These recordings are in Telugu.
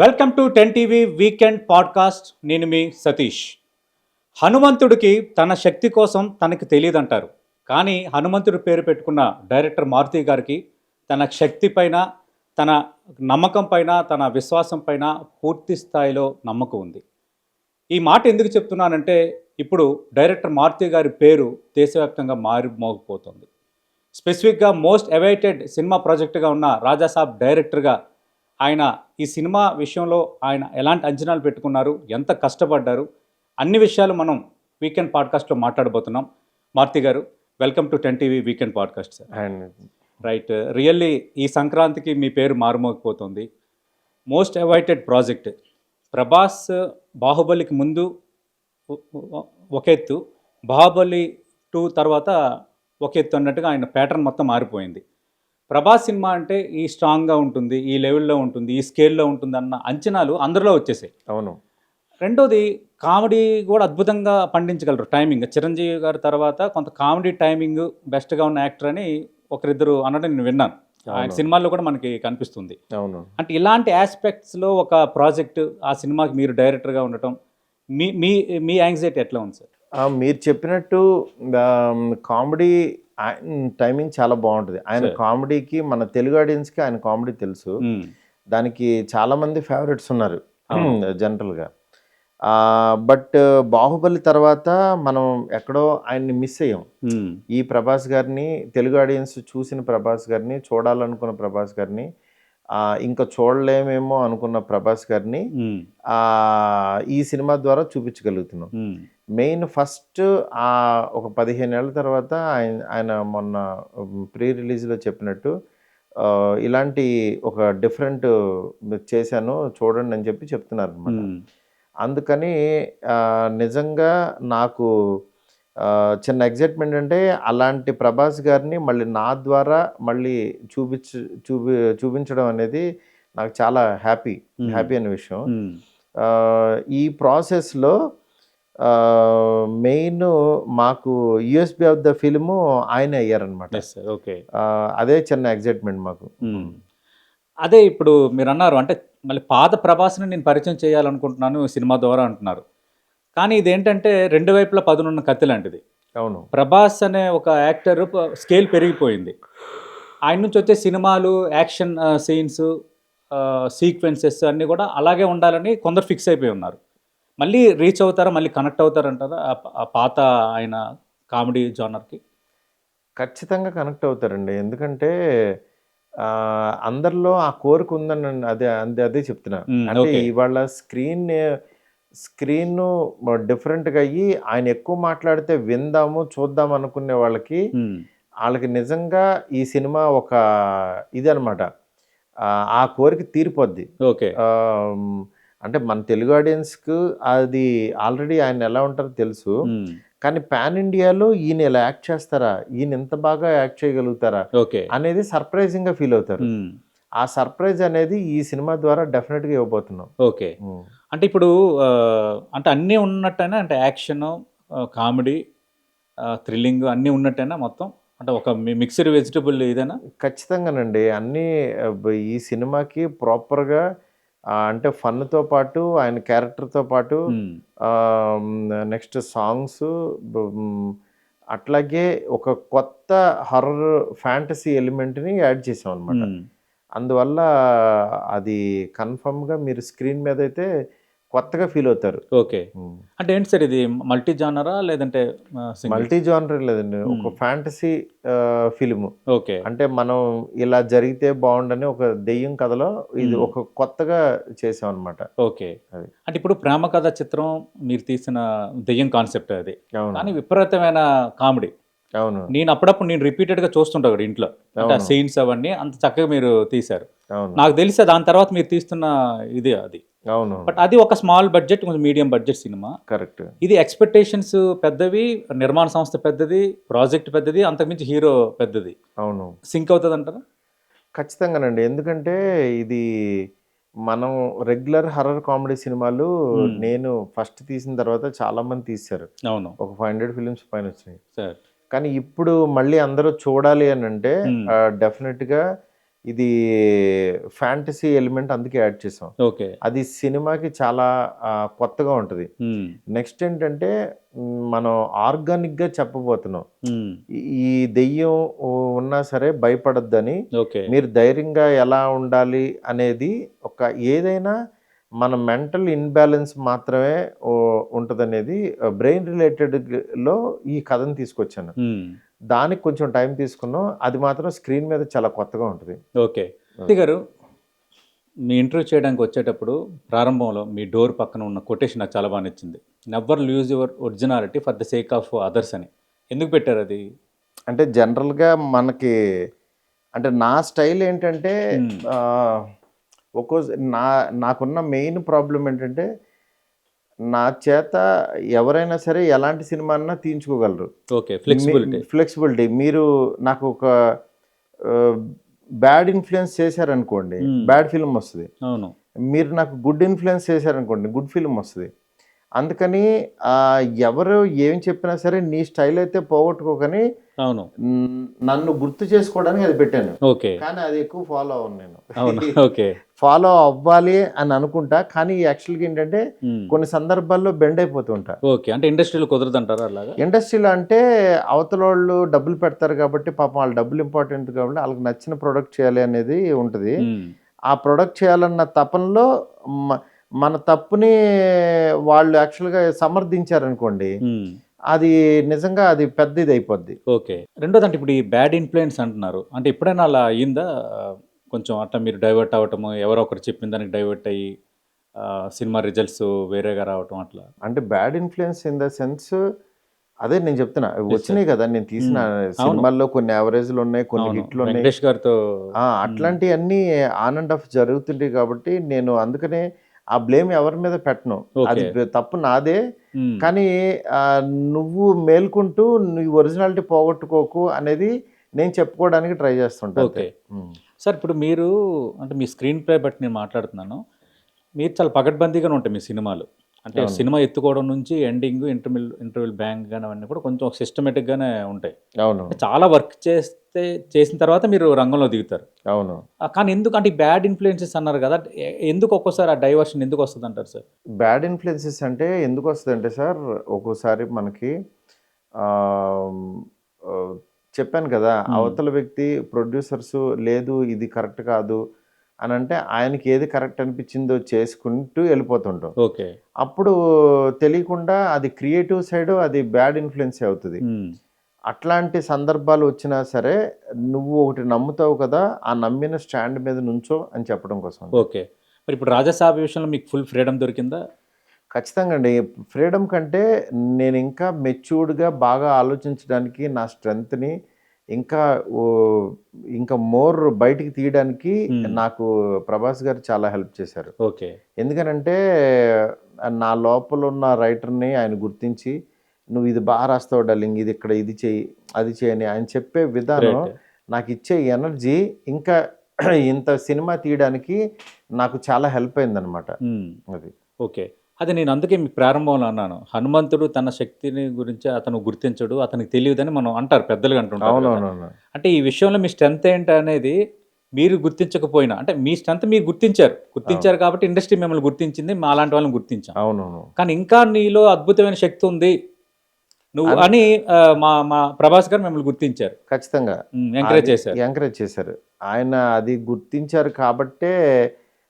Welcome to 10 TV weekend podcast. నేను మీ సతీష్. హనుమంతుడికి తన శక్తి కోసం తనకి తెలియదంటారు. కానీ హనుమంతుడి పేరు పెట్టుకున్న డైరెక్టర్ మారుతి గారికి తన శక్తి పైన, తన నమ్మకం పైన, తన విశ్వాసం పైన పూర్తి స్థాయిలో నమ్మకం ఉంది. ఈ మాట ఎందుకు చెప్తున్నానంటే ఇప్పుడు డైరెక్టర్ మారుతి గారి పేరు దేశవ్యాప్తంగా మారిమోగిపోతుంది. స్పెసిఫిక్గా మోస్ట్ అవైటెడ్ సినిమా ప్రాజెక్టుగా ఉన్న రాజాసాబ్ డైరెక్టర్గా ఆయన ఈ సినిమా విషయంలో ఆయన ఎలాంటి అంచనాలు పెట్టుకున్నారు, ఎంత కష్టపడ్డారు, అన్ని విషయాలు మనం వీకెండ్ పాడ్కాస్ట్లో మాట్లాడబోతున్నాం. మారుతి గారు, welcome to 10 TV weekend podcast sir. And right, really ఈ సంక్రాంతికి మీ పేరు మారుమోగిపోతుంది. Most awaited project. ప్రభాస్ బాహుబలికి ముందు ఒక ఎత్తు, బాహుబలి 2 తర్వాత ఒక ఎత్తు అన్నట్టుగా ఆయన ప్యాటర్న్ మొత్తం మారిపోయింది. ప్రభాస్ సినిమా అంటే ఈ స్ట్రాంగ్గా ఉంటుంది, ఈ లెవెల్లో ఉంటుంది, ఈ స్కేల్లో ఉంటుంది అన్న అంచనాలు అందరిలో వచ్చేసాయి. అవును. రెండోది, కామెడీ కూడా అద్భుతంగా పండించగలరు. టైమింగ్ చిరంజీవి గారి తర్వాత కొంత కామెడీ టైమింగ్ బెస్ట్గా ఉన్న యాక్టర్ అని ఒకరిద్దరు అనడం నేను విన్నాను. ఆయన సినిమాల్లో కూడా మనకి కనిపిస్తుంది. అవును. అంటే ఇలాంటి ఆస్పెక్ట్స్లో ఒక ప్రాజెక్ట్, ఆ సినిమాకి మీరు డైరెక్టర్గా ఉండటం, మీ మీ మీ యాంగ్జైటీ ఎట్లా ఉంది సార్? మీరు చెప్పినట్టు కామెడీ టైమింగ్ చాలా బాగుంటుంది. ఆయన కామెడీకి, మన తెలుగు ఆడియన్స్కి ఆయన కామెడీ తెలుసు. దానికి చాలామంది ఫేవరెట్స్ ఉన్నారు జనరల్గా. బట్ బాహుబలి తర్వాత మనం ఎక్కడో ఆయన్ని మిస్ అయ్యాం. ఈ ప్రభాస్ గారిని, తెలుగు ఆడియన్స్ చూసిన ప్రభాస్ గారిని, చూడాలనుకున్న ప్రభాస్ గారిని, ఇంకా చూడలేమేమో అనుకున్న ప్రభాస్ గారిని ఈ సినిమా ద్వారా చూపించగలుగుతున్నాం. మెయిన్ ఫస్ట్ ఒక 15 ఏళ్ళ తర్వాత ఆయన మొన్న ప్రీ రిలీజ్లో చెప్పినట్టు ఇలాంటి ఒక డిఫరెంట్ చేశాను చూడండి అని చెప్పి చెప్తున్నారు అనమాట. అందుకని నిజంగా నాకు చిన్న ఎగ్జైట్మెంట్ అంటే అలాంటి ప్రభాస్ గారిని మళ్ళీ నా ద్వారా మళ్ళీ చూపించడం అనేది నాకు చాలా హ్యాపీ అనే విషయం. ఈ ప్రాసెస్లో మెయిన్ మాకు యూఎస్బీ ఆఫ్ ద ఫిల్ము ఆయన అయ్యారనమాట. అదే చిన్న ఎగ్జైట్మెంట్ మాకు. అదే ఇప్పుడు మీరు అన్నారు, అంటే మళ్ళీ పాత ప్రభాస్ని నేను పరిచయం చేయాలనుకుంటున్నాను సినిమా ద్వారా అంటున్నారు. కానీ ఇదేంటంటే రెండు వైపులా పదునున్న కత్తి లాంటిది. అవును. ప్రభాస్ అనే ఒక యాక్టర్ స్కేల్ పెరిగిపోయింది. ఆయన నుంచి వచ్చే సినిమాలు, యాక్షన్ సీన్స్, సీక్వెన్సెస్ అన్నీ కూడా అలాగే ఉండాలని కొందరు ఫిక్స్ అయిపోయి ఉన్నారు. మళ్ళీ రీచ్ అవుతారా, మళ్ళీ కనెక్ట్ అవుతారంటారా ఆ పాత ఆయన కామెడీ జానర్కి? ఖచ్చితంగా కనెక్ట్ అవుతారండి. ఎందుకంటే అందరిలో ఆ కోరిక ఉందని అదే చెప్తున్నా. అంటే ఇవాళ స్క్రీన్ డిఫరెంట్గా అయ్యి ఆయన ఎక్కువ మాట్లాడితే విందాము, చూద్దాం అనుకునే వాళ్ళకి నిజంగా ఈ సినిమా ఒక ఇది అనమాట. ఆ కోరిక తీరిపోద్ది. ఓకే. అంటే మన తెలుగు ఆడియన్స్కు అది ఆల్రెడీ ఆయన ఎలా ఉంటారో తెలుసు. కానీ పాన్ ఇండియాలో ఈయన ఇలా యాక్ట్ చేస్తారా, ఈయన ఎంత బాగా యాక్ట్ చేయగలుగుతారా అనేది సర్ప్రైజింగ్గా ఫీల్ అవుతారు. ఆ సర్ప్రైజ్ అనేది ఈ సినిమా ద్వారా డెఫినెట్గా ఇవ్వబోతున్నాం. ఓకే. అంటే ఇప్పుడు అంటే అన్నీ ఉన్నట్టేనా, అంటే యాక్షన్, కామెడీ, థ్రిల్లింగ్ అన్నీ ఉన్నట్టేనా మొత్తం? అంటే ఒక మిక్స్డ్ వెజిటబుల్ ఇదేనా? ఖచ్చితంగానండి. అన్నీ ఈ సినిమాకి ప్రాపర్గా అంటే ఫన్తో పాటు ఆయన క్యారెక్టర్తో పాటు నెక్స్ట్ సాంగ్స్, అట్లాగే ఒక కొత్త హర్రర్ ఫ్యాంటసీ ఎలిమెంట్ని యాడ్ చేసాం అనమాట. అందువల్ల అది కన్ఫర్మ్గా మీరు స్క్రీన్ మీద అయితే కొత్తగా ఫీల్ అవుతారు. ఓకే. అంటే ఏంటి సార్, ఇది మల్టీ జానరా లేదంటే? మల్టీ జానర్ లేదండి, ఒక ఫ్యాంటసీ ఫిలిము. ఓకే. అంటే మనం ఇలా జరిగితే బాగుండని ఒక దెయ్యం కథలో ఇది ఒక కొత్తగా చేసాం అనమాట. ఓకే. అంటే ఇప్పుడు ప్రేమ కథ చిత్రం మీరు తీసిన దెయ్యం కాన్సెప్ట్ అది, కానీ విపరీతమైన కామెడీ. అవును. నేను అప్పుడప్పుడు రిపీటెడ్గా చూస్తుంటా కూడా ఇంట్లో, అంటే ఆ సీన్స్ అవన్నీ అంత చక్కగా మీరు తీశారు. నాకు తెలిసి దాని తర్వాత మీరు తీస్తున్న ఇది అది. అవును. బట్ అది ఒక స్మాల్ బడ్జెట్, కొంచెం మీడియం బడ్జెట్ సినిమా. కరెక్ట్. ఇది ఎక్స్పెక్టేషన్స్ పెద్దవి, నిర్మాణ సంస్థ పెద్దది, ప్రాజెక్ట్ పెద్దది, అంతకుమించి హీరో పెద్దది. అవును. సింక్ అవుతుంది అంటారా? ఖచ్చితంగానండి. ఎందుకంటే ఇది మనం రెగ్యులర్ హర్రర్ కామెడీ సినిమాలు నేను ఫస్ట్ తీసిన తర్వాత చాలా మంది తీశారు. అవును. ఒక 500 ఫిలిమ్స్ పైన వచ్చినాయి. సార్, కానీ ఇప్పుడు మళ్ళీ అందరూ చూడాలి అని అంటే డెఫినెట్గా ఇది ఫ్యాంటసీ ఎలిమెంట్ అందుకే యాడ్ చేసాం. ఓకే. అది సినిమాకి చాలా కొత్తగా ఉంటుంది. నెక్స్ట్ ఏంటంటే మనం ఆర్గానిక్గా చెప్పబోతున్నాం. ఈ దెయ్యం ఉన్నా సరే భయపడొద్దని, ఓకే. మీరు ధైర్యంగా ఎలా ఉండాలి అనేది ఏదైనా మన మెంటల్ ఇన్బ్యాలెన్స్ మాత్రమే ఉంటుందనేది బ్రెయిన్ రిలేటెడ్లో ఈ కథను తీసుకొచ్చాను. దానికి కొంచెం టైం తీసుకున్నాం. అది మాత్రం స్క్రీన్ మీద చాలా కొత్తగా ఉంటుంది. ఓకే. మూర్తి గారు, మీ ఇంటర్వ్యూ చేయడానికి వచ్చేటప్పుడు ప్రారంభంలో మీ డోర్ పక్కన ఉన్న కొటేషన్ నాకు చాలా బాగా నచ్చింది. Never lose your originality for the sake of others అని. ఎందుకు పెట్టారు అది? అంటే జనరల్గా మనకి అంటే నా స్టైల్ ఏంటంటే నాకున్న మెయిన్ ప్రాబ్లం ఏంటంటే నా చేత ఎవరైనా సరే ఎలాంటి సినిమా అన్నా తీయించుకోగలరు. ఓకే. ఫ్లెక్సిబిలిటీ. మీరు నాకు ఒక బ్యాడ్ ఇన్ఫ్లుయెన్స్ చేశారనుకోండి, బ్యాడ్ ఫిల్మ్ వస్తుంది. అవును. మీరు నాకు గుడ్ ఇన్ఫ్లుయెన్స్ చేశారనుకోండి, గుడ్ ఫిల్మ్ వస్తుంది. అందుకని ఎవరు ఏం చెప్పినా సరే నీ స్టైల్ అయితే పోగొట్టుకోకని అవును నన్ను గుర్తు చేసుకోవడానికి అది పెట్టాను. ఓకే. కానీ అది ఎక్కువ ఫాలో అవ్వను నేను. ఓకే. ఫాలో అవ్వాలి అని అనుకుంటా, కానీ యాక్చువల్గా ఏంటంటే కొన్ని సందర్భాల్లో బెండ్ అయిపోతుంటా. ఓకే. అంటే ఇండస్ట్రీలో కుదరదు అంటారా? అలాగా ఇండస్ట్రీలో అంటే అవతల వాళ్ళు డబ్బులు పెడతారు కాబట్టి పాపం వాళ్ళ డబ్బులు ఇంపార్టెంట్ కాబట్టి వాళ్ళకి నచ్చిన ప్రొడక్ట్ చేయాలి అనేది ఉంటుంది. ఆ ప్రొడక్ట్ చేయాలన్న తపనలో మన తప్పుని వాళ్ళు యాక్చువల్గా సమర్థించారనుకోండి, అది నిజంగా అది పెద్ద ఇది అయిపోద్ది. ఓకే. రెండోది అంటే ఇప్పుడు ఈ బ్యాడ్ ఇన్ఫ్లుయెన్స్ అంటున్నారు, అంటే ఎప్పుడైనా అలా అయ్యిందా? కొంచెం అట్లా మీరు డైవర్ట్ అవ్వటము, ఎవరో ఒకరు చెప్పిన దానికి డైవర్ట్ అయ్యి సినిమా రిజల్ట్స్ వేరేగా రావటం అట్లా? అంటే bad influence in the sense అదే నేను చెప్తున్నా, వచ్చినాయి కదా నేను తీసిన సినిమాల్లో కొన్ని యావరేజ్లు ఉన్నాయి, కొన్ని హిట్లు ఉన్నాయి. వెంకటేష్ గారితో అట్లాంటివన్నీ ఆన్ అండ్ ఆఫ్ జరుగుతుంటాయి కాబట్టి నేను అందుకనే ఆ బ్లేమ్ ఎవరి మీద పెట్టను. అది తప్పు నాదే. కానీ నువ్వు మేల్కుంటూ నువ్వు ఒరిజినాలిటీ పోగొట్టుకోకు అనేది నేను చెప్పుకోవడానికి ట్రై చేస్తుంటాను. Okay sir. ఇప్పుడు మీరు అంటే మీ స్క్రీన్ ప్లే బట్టి నేను మాట్లాడుతున్నాను, మీరు చాలా పకడ్బందీగానే ఉంటాయి మీ సినిమాలు. అంటే సినిమా ఎత్తుకోవడం నుంచి ఎండింగ్, ఇంటర్వెల్ బ్యాంక్ కానీ అవన్నీ కూడా కొంచెం సిస్టమేటిక్గానే ఉంటాయి. అవును. చాలా వర్క్ చేసిన తర్వాత మీరు రంగంలో దిగుతారు. అవును. కానీ ఎందుకు అంటే బ్యాడ్ ఇన్ఫ్లుయెన్సెస్ అన్నారు కదా, ఎందుకు ఒక్కోసారి ఆ డైవర్షన్ ఎందుకు వస్తుంది అంటారు సార్? బ్యాడ్ ఇన్ఫ్లుయెన్సెస్ అంటే ఎందుకు వస్తుంది అంటే సార్, ఒక్కోసారి మనకి చెప్పాను కదా, అవతల వ్యక్తి ప్రొడ్యూసర్స్ లేదు ఇది కరెక్ట్ కాదు అని అంటే ఆయనకి ఏది కరెక్ట్ అనిపించిందో చేసుకుంటూ వెళ్ళిపోతుంటాం. ఓకే. అప్పుడు తెలియకుండా అది క్రియేటివ్ సైడ్ అది బ్యాడ్ ఇన్ఫ్లుయెన్స్ అవుతుంది. అట్లాంటి సందర్భాలు వచ్చినా సరే నువ్వు ఒకటి నమ్ముతావు కదా, ఆ నమ్మిన స్టాండ్ మీద నుంచో అని చెప్పడం కోసం. ఓకే. మరి ఇప్పుడు రాజాసాబ్ విషయంలో మీకు ఫుల్ ఫ్రీడమ్ దొరికిందా? ఖచ్చితంగా అండి. ఫ్రీడమ్ కంటే నేను ఇంకా మెచ్యూర్డ్గా బాగా ఆలోచించడానికి, నా స్ట్రెంగ్త్ని ఇంకా మోర్ బయటికి తీయడానికి నాకు ప్రభాస్ గారు చాలా హెల్ప్ చేశారు. ఓకే. ఎందుకనంటే నా లోపల ఉన్న రైటర్ని ఆయన గుర్తించి నువ్వు ఇది బాగా రాస్తావు డార్లింగ్, ఇది ఇక్కడ ఇది చెయ్యి అది చేయని ఆయన చెప్పే విధానం, నాకు ఇచ్చే ఎనర్జీ ఇంకా ఇంత సినిమా తీయడానికి నాకు చాలా హెల్ప్ అయిందనమాట. అది ఓకే. అది నేను అందుకే మీ ప్రారంభంలో అన్నాను, హనుమంతుడు తన శక్తిని గురించి అతను గుర్తించడు, అతనికి తెలియదని మనం అంటారు, పెద్దలుగా అంటుంటారు. అవునవును. అంటే ఈ విషయంలో మీ స్ట్రెంత్ ఏంటి అనేది మీరు గుర్తించకపోయినా, అంటే మీ స్ట్రెంత్ మీరు గుర్తించారు కాబట్టి ఇండస్ట్రీ మిమ్మల్ని గుర్తించింది, మా అలాంటి వాళ్ళని గుర్తించాం. అవునవును. కానీ ఇంకా నీలో అద్భుతమైన శక్తి ఉంది నువ్వు అని మా ప్రభాస్ గారు మిమ్మల్ని గుర్తించారు. ఖచ్చితంగా ఎంకరేజ్ చేశారు. ఆయన అది గుర్తించారు కాబట్టే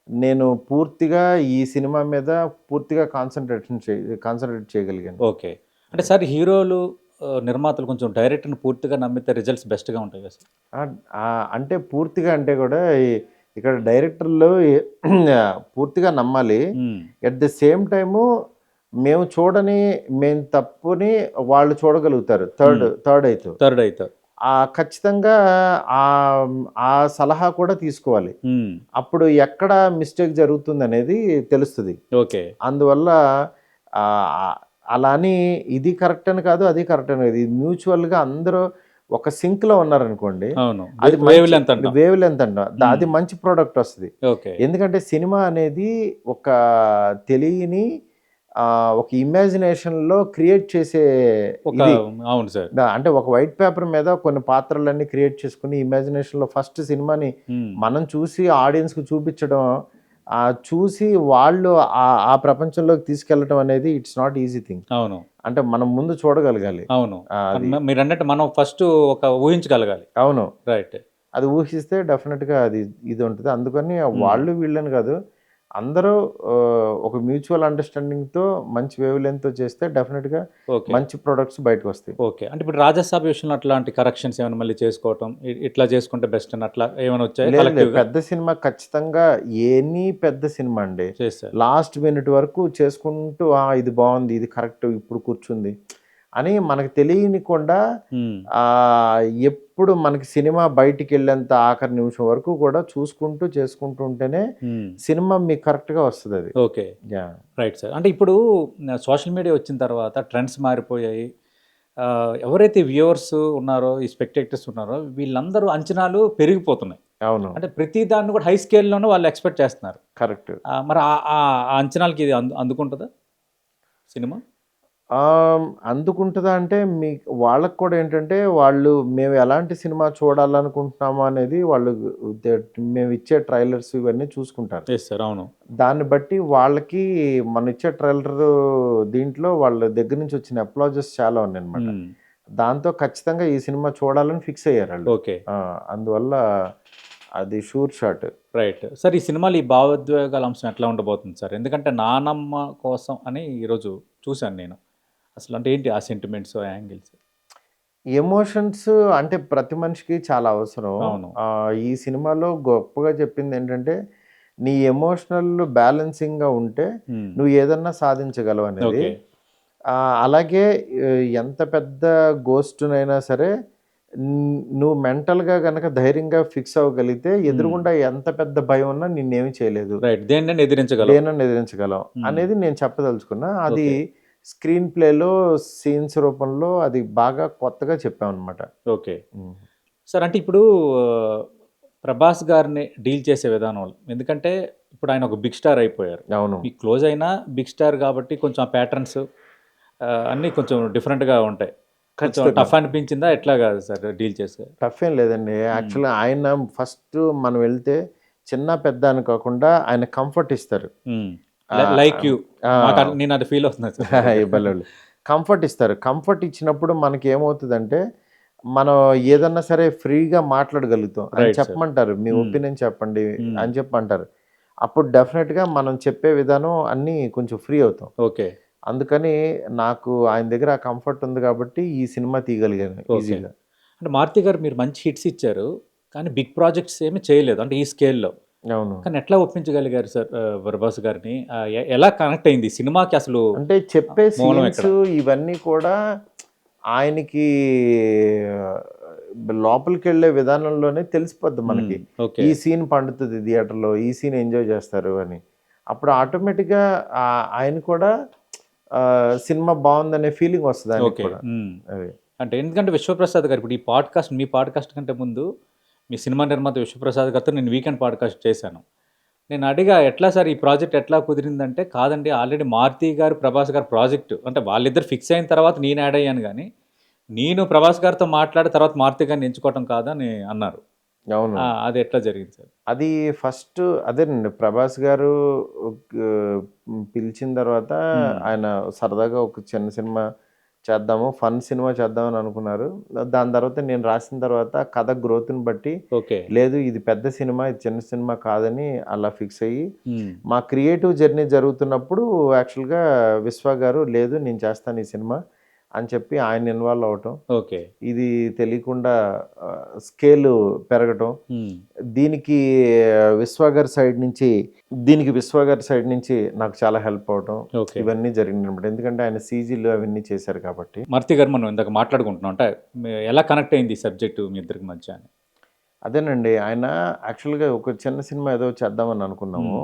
నేను పూర్తిగా ఈ సినిమా మీద పూర్తిగా కాన్సన్ట్రేట్ చేయగలిగాను. ఓకే. అంటే సార్ హీరోలు నిర్మాతలు కొంచెం డైరెక్టర్ని పూర్తిగా నమ్మితే రిజల్ట్స్ బెస్ట్గా ఉంటాయి కదా సార్? అంటే పూర్తిగా అంటే కూడా ఇక్కడ డైరెక్టర్లు పూర్తిగా నమ్మాలి. ఎట్ ద సేమ్ టైము మేము తప్పుని వాళ్ళు చూడగలుగుతారు. థర్డ్ అవుతారు. ఖచ్చితంగా ఆ సలహా కూడా తీసుకోవాలి. అప్పుడు ఎక్కడ మిస్టేక్ జరుగుతుంది అనేది తెలుస్తుంది. ఓకే. అందువల్ల అలా అని ఇది కరెక్ట్ అని కాదు, అది కరెక్ట్ అని కాదు, ఇది మ్యూచువల్గా అందరూ ఒక సింక్ లో ఉన్నారనుకోండి, అది వేవ్ లెంత్ అంట, అది మంచి ప్రోడక్ట్ వస్తుంది. ఎందుకంటే సినిమా అనేది ఒక తెలియని ఒక ఇమాజినేషన్లో క్రియేట్ చేసే ఒక ఇది అవును సార్. అంటే ఒక వైట్ పేపర్ మీద కొన్ని పాత్రలన్నీ క్రియేట్ చేసుకుని ఇమాజినేషన్లో ఫస్ట్ సినిమాని మనం చూసి ఆడియన్స్కి చూపించడం, చూసి వాళ్ళు ఆ ప్రపంచంలోకి తీసుకెళ్ళడం అనేది ఇట్స్ నాట్ ఈజీ థింగ్. అవును. అంటే మనం ముందు చూడగలగాలి. అవును. అది మీరు అన్నట్టు మనం ఫస్ట్ ఒక ఊహించగలగాలి. అవును. రైట్. అది ఊహిస్తే డెఫినెట్గా ఇది ఉంటుంది. అందుకని వాళ్ళు వీళ్ళని కాదు, అందరూ ఒక మ్యూచువల్ అండర్స్టాండింగ్తో మంచి వేవ్ లెంగ్త్తో చేస్తే డెఫినెట్గా ఓకే. మంచి ప్రొడక్ట్స్ బయటకు వస్తాయి. ఓకే. అంటే ఇప్పుడు రాజసాబ్ విషయంలో అట్లాంటి కరెక్షన్స్ ఏమైనా మళ్ళీ చేసుకోవటం, ఇట్లా చేసుకుంటే బెస్ట్ అని అట్లా ఏమైనా వచ్చాయా లేదు కలెక్టివ్‌గా? పెద్ద సినిమా ఖచ్చితంగా ఎనీ పెద్ద సినిమా అండి చేశారు. లాస్ట్ మినిట్ వరకు చేసుకుంటూ ఇది బాగుంది, ఇది కరెక్ట్, ఇప్పుడు కూర్చుంది అని మనకు తెలియనికుండా ఎప్పుడు మనకి సినిమా బయటికి వెళ్ళేంత ఆఖరి నిమిషం వరకు కూడా చూసుకుంటూ చేసుకుంటూ ఉంటేనే సినిమా మీకు కరెక్ట్గా వస్తుంది. అది ఓకే. Right sir. అంటే ఇప్పుడు సోషల్ మీడియా వచ్చిన తర్వాత ట్రెండ్స్ మారిపోయాయి. ఎవరైతే వ్యూవర్స్ ఉన్నారో, ఈ స్పెక్టేటర్స్ ఉన్నారో వీళ్ళందరూ అంచనాలు పెరిగిపోతున్నాయి. అవును, అంటే ప్రతి దాన్ని కూడా హై స్కేల్లోనే వాళ్ళు ఎక్స్పెక్ట్ చేస్తున్నారు. కరెక్ట్. మరి ఆ అంచనాలకి ఇది అందుకుంటుందా సినిమా? అందుకుంటుందా అంటే వాళ్ళకి కూడా ఏంటంటే వాళ్ళు మేము ఎలాంటి సినిమా చూడాలనుకుంటున్నామో అనేది వాళ్ళు మేము ఇచ్చే ట్రైలర్స్ ఇవన్నీ చూసుకుంటారు. Yes sir. అవును. దాన్ని బట్టి వాళ్ళకి మనం ఇచ్చే ట్రైలర్ దీంట్లో వాళ్ళ దగ్గర నుంచి వచ్చిన అప్లాజెస్ చాలా ఉన్నాయి అనమాట. దాంతో ఖచ్చితంగా ఈ సినిమా చూడాలని ఫిక్స్ అయ్యారు వాళ్ళు. ఓకే. అందువల్ల అది షూర్ షాట్. Right sir. ఈ సినిమాలో ఈ భావోద్వేగాల అంశం ఎట్లా ఉండబోతుంది సార్? ఎందుకంటే నానమ్మ కోసం అని ఈరోజు చూశాను నేను. అసలు అంటే ఏంటి ఆ సెంటిమెంట్స్, యాంగిల్స్? ఎమోషన్స్ అంటే ప్రతి మనిషికి చాలా అవసరం. అవును. ఈ సినిమాలో గొప్పగా చెప్పింది ఏంటంటే నీ ఎమోషనల్ బ్యాలెన్సింగ్గా ఉంటే నువ్వు ఏదన్నా సాధించగలవు అనేది. అలాగే ఎంత పెద్ద గోస్ట్నైనా సరే నువ్వు మెంటల్గా కనుక ధైర్యంగా ఫిక్స్ అవ్వగలిగితే ఎదురుగుండా ఎంత పెద్ద భయం ఉన్నా నిన్నేమి చేయలేదు, దేన్నైనా ఎదిరించగలం అనేది నేను చెప్పదలుచుకున్నా. అది స్క్రీన్ ప్లేలో సీన్స్ రూపంలో అది బాగా కొత్తగా చెప్పామన్నమాట. Okay sir. అంటే ఇప్పుడు ప్రభాస్ గారిని డీల్ చేసే విధానంలో, ఎందుకంటే ఇప్పుడు ఆయన ఒక బిగ్ స్టార్ అయిపోయారు. అవును, మీకు క్లోజ్ అయినా బిగ్ స్టార్ కాబట్టి కొంచెం ఆ ప్యాటర్న్స్ అన్నీ కొంచెం డిఫరెంట్గా ఉంటాయి. కొంచెం టఫ్ అనిపించిందా? ఎట్లా కాదు సార్ డీల్ చేస్తే? టఫ్ ఏం లేదండి. యాక్చువల్గా ఆయన ఫస్ట్ మనం వెళ్తే చిన్న పెద్ద అని కాకుండా ఆయన కంఫర్ట్ ఇస్తారు. లైక్ యూ, నేను అది ఫీల్ అవుతున్నాను. కంఫర్ట్ ఇస్తారు. కంఫర్ట్ ఇచ్చినప్పుడు మనకి ఏమవుతుందంటే మనం ఏదన్నా సరే ఫ్రీగా మాట్లాడగలుగుతాం. అని చెప్పమంటారు, మీ ఒపీనియన్ చెప్పండి అని చెప్పమంటారు. అప్పుడు డెఫినెట్గా మనం చెప్పే విధానం అన్నీ కొంచెం ఫ్రీ అవుతాం. ఓకే. అందుకని నాకు ఆయన దగ్గర ఆ కంఫర్ట్ ఉంది కాబట్టి ఈ సినిమా తీయగలిగాను ఈజీగా. అంటే మారుతి గారు మీరు మంచి హిట్స్ ఇచ్చారు, కానీ బిగ్ ప్రాజెక్ట్స్ ఏమీ చేయలేదు అంటే ఈ స్కేల్లో. అవును, కానీ ఎట్లా ఒప్పించగలిగారు సార్ ప్రభాస్ గారిని? ఎలా కనెక్ట్ అయింది సినిమాకి అసలు? అంటే చెప్పే సీన్స్ ఇవన్నీ కూడా ఆయనకి లోపలికి వెళ్ళే విధానంలోనే తెలిసిపోద్ది మనకి. ఈ సీన్ పండుతుంది థియేటర్లో, ఈ సీన్ ఎంజాయ్ చేస్తారు అని. అప్పుడు ఆటోమేటిక్గా ఆయన కూడా సినిమా బాగుందనే ఫీలింగ్ వస్తుంది ఆయనకి కూడా. అంటే ఎందుకంటే విశ్వప్రసాద్ గారు ఇప్పుడు ఈ పాడ్కాస్ట్, మీ పాడ్కాస్ట్ కంటే ముందు మీ సినిమా నిర్మాత విశ్వప్రసాద్ గారితో నేను వీకెండ్ పాడ్కాస్ట్ చేశాను. నేను అడిగా, ఎట్లా సార్ ఈ ప్రాజెక్ట్ ఎట్లా కుదిరిందంటే, కాదండి ఆల్రెడీ మారుతి గారు ప్రభాస్ గారు ప్రాజెక్టు అంటే వాళ్ళిద్దరు ఫిక్స్ అయిన తర్వాత నేను యాడ్ అయ్యాను, కానీ నేను ప్రభాస్ గారితో మాట్లాడిన తర్వాత మారుతి గారిని ఎంచుకోవటం కాదని అన్నారు. అవును, అది ఎట్లా జరిగింది సార్? అది ఫస్ట్ అదేనండి, ప్రభాస్ గారు పిలిచిన తర్వాత ఆయన సరదాగా ఒక చిన్న సినిమా చేద్దాము, ఫన్ సినిమా చేద్దామని అనుకున్నారు. దాని తర్వాత నేను రాసిన తర్వాత కథ గ్రోత్ని బట్టి లేదు ఇది పెద్ద సినిమా, ఇది చిన్న సినిమా కాదని అలా ఫిక్స్ అయ్యి మా క్రియేటివ్ జర్నీ జరుగుతున్నప్పుడు యాక్చువల్గా విశ్వ గారు లేదు నేను చేస్తాను ఈ సినిమా అని చెప్పి ఆయన ఇన్వాల్వ్ అవటం. ఇది తెలియకుండా స్కేల్ పెరగటం, దీనికి విశ్వ గారి సైడ్ నుంచి నాకు చాలా హెల్ప్ అవటం, ఇవన్నీ జరిగింది అనమాట. ఎందుకంటే ఆయన సీజీలు అవన్నీ చేశారు కాబట్టి. మారుతి గారు మనం ఇందాక మాట్లాడుకుంటున్నాం అంటే ఎలా కనెక్ట్ అయింది ఈ సబ్జెక్టు మీ ఇద్దరికి మధ్య? అదేనండి, ఆయన యాక్చువల్గా ఒక చిన్న సినిమా ఏదో చేద్దామని అనుకున్నాము,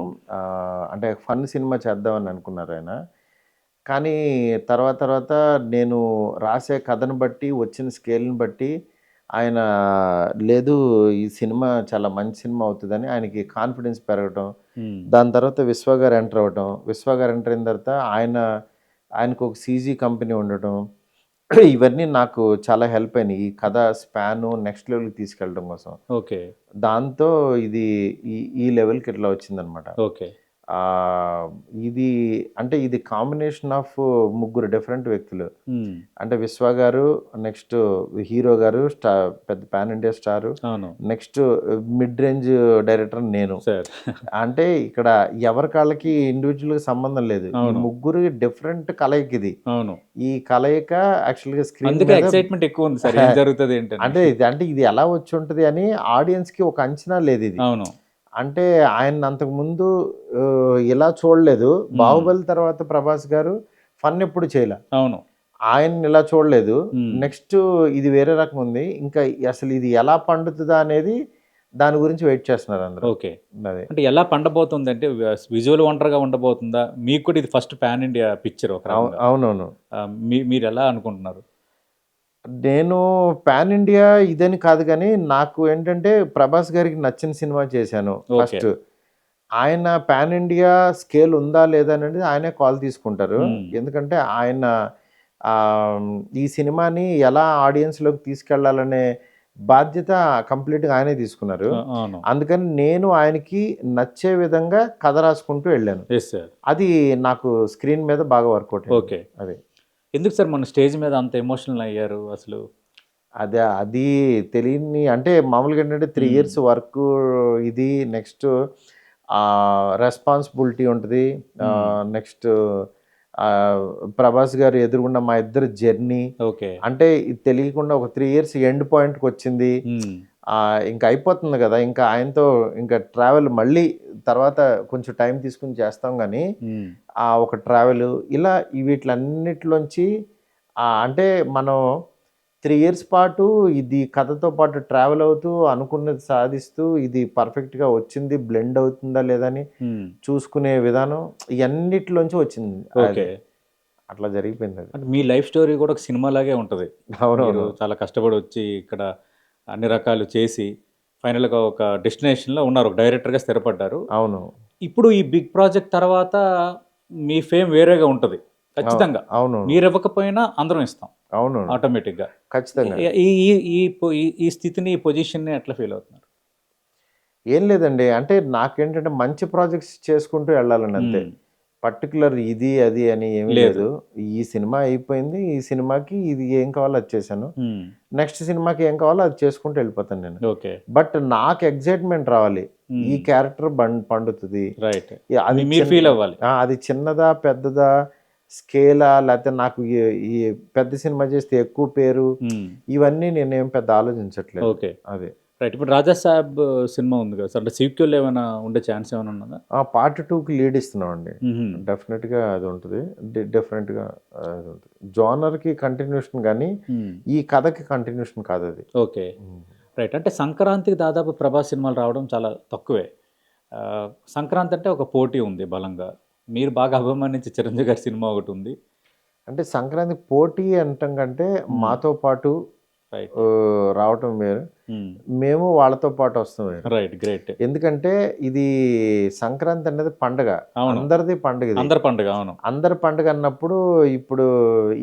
అంటే ఫన్ సినిమా చేద్దామని అనుకున్నారు ఆయన. కానీ తర్వాత నేను రాసే కథను బట్టి వచ్చిన స్కేల్ని బట్టి ఆయన లేదు ఈ సినిమా చాలా మంచి సినిమా అవుతుందని ఆయనకి కాన్ఫిడెన్స్ పెరగటం, దాని తర్వాత విశ్వ గారు ఎంటర్ అవ్వటం, విశ్వ గారు ఎంటర్ అయిన తర్వాత ఆయనకు ఒక సీజీ కంపెనీ ఉండటం, ఇవన్నీ నాకు చాలా హెల్ప్ అయినాయి ఈ కథ స్పాను నెక్స్ట్ లెవెల్కి తీసుకెళ్ళడం కోసం. ఓకే. దాంతో ఇది ఈ లెవెల్కి ఇట్లా వచ్చిందనమాట. ఓకే. ఇది అంటే ఇది కాంబినేషన్ ఆఫ్ ముగ్గురు డిఫరెంట్ వ్యక్తులు. అంటే విశ్వ గారు, నెక్స్ట్ హీరో గారు, పెద్ద పాన్ ఇండియా స్టార్, అవును నెక్స్ట్ మిడ్ రేంజ్ డైరెక్టర్ నేను. సార్. అంటే ఇక్కడ ఎవరి కాళ్ళకి ఇండివిజువల్ సంబంధం లేదు, ఈ ముగ్గురు డిఫరెంట్ కలయిక ఇది. అవును, ఈ కలయిక యాక్చువల్గా స్క్రీన్ అందుకే ఎక్సైట్మెంట్ ఎక్కువ ఉంది సార్, ఏం జరుగుతుంది ఏంటంటే. అంటే ఇది ఎలా వచ్చి ఉంటుంది అని ఆడియన్స్ కి ఒక అంచనా లేదు ఇది. అవును, అంటే ఆయన అంతకు ముందు ఇలా చూడలేదు, బాహుబలి తర్వాత ప్రభాస్ గారు ఫన్ ఎప్పుడు చేయలే, అవును ఆయన ఇలా చూడలేదు. నెక్స్ట్ ఇది వేరే రకం ఉంది, ఇంకా అసలు ఇది ఎలా పండుతుందా అనేది దాని గురించి వెయిట్ చేస్తున్నారు అందరూ. ఓకే. అంటే ఎలా పండబోతుంది అంటే విజువల్ వండర్గా ఉండబోతుందా? మీకు కూడా ఇది ఫస్ట్ పాన్ ఇండియా పిక్చర్ ఒక రకంగా. అవునవును. మీరు ఎలా అనుకుంటున్నారు? నేను పాన్ ఇండియా ఇదని కాదు, కానీ నాకు ఏంటంటే ప్రభాస్ గారికి నచ్చిన సినిమా చేశాను ఫస్ట్. ఆయన పాన్ ఇండియా స్కేల్ ఉందా లేదా అనేది ఆయనే కాల్ తీసుకుంటారు. ఎందుకంటే ఆయన ఈ సినిమాని ఎలా ఆడియన్స్లోకి తీసుకెళ్లాలనే బాధ్యత కంప్లీట్గా ఆయనే తీసుకున్నారు. అందుకని నేను ఆయనకి నచ్చే విధంగా కథ రాసుకుంటూ వెళ్ళాను. అది నాకు స్క్రీన్ మీద బాగా వర్కౌట్. ఓకే. అదే ఎందుకు సార్ మన స్టేజ్ మీద అంత ఎమోషనల్ అయ్యారు అసలు? అది తెలియని, అంటే మామూలుగా ఏంటంటే 3 years వర్క్ ఇది, నెక్స్ట్ రెస్పాన్సిబిలిటీ ఉంటుంది, నెక్స్ట్ ప్రభాస్ గారు ఎదురుగున్న మా ఇద్దరు జర్నీ. ఓకే. అంటే ఇది తెలియకుండా ఒక 3 years ఎండ్ పాయింట్కి వచ్చింది. ఇంకా అయిపోతుంది కదా, ఇంకా ఆయనతో ఇంకా ట్రావెల్ మళ్ళీ తర్వాత కొంచెం టైం తీసుకుని చేస్తాం, కానీ ఒక ట్రావెల్ ఇలా వీటిలన్నిటిలోంచి అంటే మనం 3 years పాటు ఇది కథతో పాటు ట్రావెల్ అవుతూ అనుకున్నది సాధిస్తూ ఇది పర్ఫెక్ట్గా వచ్చింది, బ్లెండ్ అవుతుందా లేదని చూసుకునే విధానం ఇవన్నిటిలోంచి వచ్చింది. అట్లా జరిగిపోయింది. అంటే మీ లైఫ్ స్టోరీ కూడా ఒక సినిమా లాగే ఉంటుంది. అవును, చాలా కష్టపడి వచ్చి ఇక్కడ అన్ని రకాలు చేసి ఫైనల్గా ఒక డెస్టినేషన్లో ఉన్నారు, ఒక డైరెక్టర్గా స్థిరపడ్డారు. అవును. ఇప్పుడు ఈ బిగ్ ప్రాజెక్ట్ తర్వాత మీ ఫేమ్ వేరేగా ఉంటుంది ఖచ్చితంగా. అవును, మీరు ఇవ్వకపోయినా అందరం ఇస్తాం. అవును, ఆటోమేటిక్గా ఖచ్చితంగా. ఈ స్థితిని, ఈ పొజిషన్ని ఎట్లా ఫీల్ అవుతున్నారు? ఏం లేదండి, అంటే నాకేంటంటే మంచి ప్రాజెక్ట్స్ చేసుకుంటూ వెళ్ళాలని అంతే, పర్టికులర్ ఇది అది అని ఏమీ లేదు. ఈ సినిమా అయిపోయింది, ఈ సినిమాకి ఇది ఏం కావాలో అది చేశాను, నెక్స్ట్ సినిమాకి ఏం కావాలో అది చేసుకుంటూ వెళ్ళిపోతాను నేను. ఓకే. బట్ నాకు ఎగ్జైట్మెంట్ రావాలి, ఈ క్యారెక్టర్ పండుతుంది, అది మీరు ఫీల్ అవ్వాలి. అది చిన్నదా పెద్దదా స్కేలా, లేకపోతే నాకు ఈ పెద్ద సినిమా చేస్తే ఎక్కువ పేరు, ఇవన్నీ నేనేం పెద్ద ఆలోచించట్లేదు. ఓకే, అదే రైట్. ఇప్పుడు రాజా సాబ్ సినిమా ఉంది కదా సార్, అంటే సీక్వెల్ ఏమైనా ఉండే ఛాన్స్ ఏమైనా ఉన్నదా? Part 2కి లీడ్ ఇస్తున్నాం అండి, డెఫినెట్గా అది ఉంటుంది, డిఫరెంట్గా అది ఉంటుంది. జోనర్కి కంటిన్యూషన్ కానీ ఈ కథకి కంటిన్యూషన్ కాదు అది. Okay, right. అంటే సంక్రాంతికి దాదాపు ప్రభాస్ సినిమాలు రావడం చాలా తక్కువే. సంక్రాంతి అంటే ఒక పోటీ ఉంది బలంగా, మీరు బాగా అభిమానించే చిరంజీవి గారి సినిమా ఒకటి ఉంది. అంటే సంక్రాంతి పోటీ అంటాం కంటే మాతో పాటు రావటం వేరు, మేము వాళ్ళతో పాటు వస్తాం వేరు. Right, great. ఎందుకంటే ఇది సంక్రాంతి అనేది పండుగ, అందరిది పండుగ, అందరి పండుగ. అవును, అందరి పండుగ అన్నప్పుడు ఇప్పుడు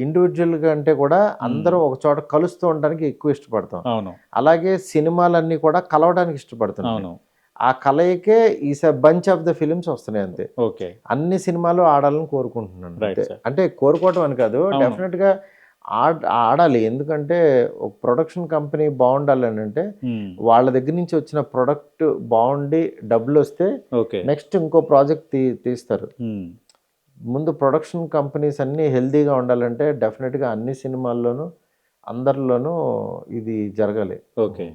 ఇండివిజువల్ గా అంటే కూడా అందరూ ఒక చోట కలుస్తూ ఉండడానికి ఎక్కువ ఇష్టపడతాం. అవును, అలాగే సినిమాలన్నీ కూడా కలవడానికి ఇష్టపడతాం. అవును, ఆ కలయికే ఈ బంచ్ ఆఫ్ ద ఫిలిమ్స్ వస్తున్నాయి అంతే. ఓకే, అన్ని సినిమాలు ఆడాలని కోరుకుంటున్నాను. అంటే కోరుకోవటం అని కాదు, డెఫినెట్ గా ఆడాలి. ఎందుకంటే ఒక ప్రొడక్షన్ కంపెనీ బాగుండాలి అని అంటే వాళ్ళ దగ్గర నుంచి వచ్చిన ప్రొడక్ట్ బాగుండి డబ్బులు వస్తే నెక్స్ట్ ఇంకో ప్రాజెక్ట్ తీస్తారు. ముందు ప్రొడక్షన్ కంపెనీస్ అన్నీ హెల్తీగా ఉండాలంటే డెఫినెట్గా అన్ని సినిమాల్లోనూ అందరిలోనూ ఇది జరగాలి. ఓకే.